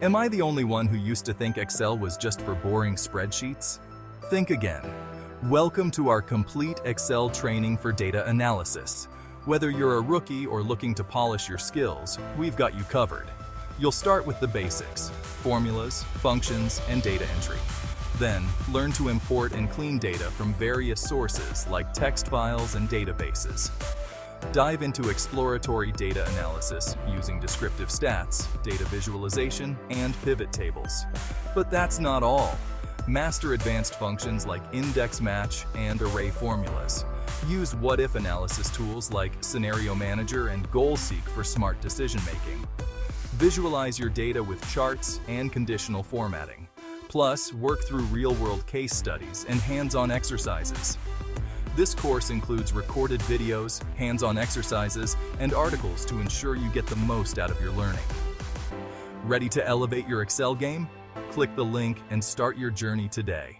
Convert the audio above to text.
Am I the only one who used to think Excel was just for boring spreadsheets? Think again. Welcome to our complete Excel training for data analysis. Whether you're a rookie or looking to polish your skills, we've got you covered. You'll start with the basics: formulas, functions, and data entry. Then, learn to import and clean data from various sources like text files and databases. Dive into exploratory data analysis using descriptive stats, data visualization, and pivot tables. But that's not all. Master advanced functions like index match and array formulas. Use what-if analysis tools like Scenario Manager and GoalSeek for smart decision-making. Visualize your data with charts and conditional formatting. Plus, work through real-world case studies and hands-on exercises. This course includes recorded videos, hands-on exercises, and articles to ensure you get the most out of your learning. Ready to elevate your Excel game? Click the link and start your journey today.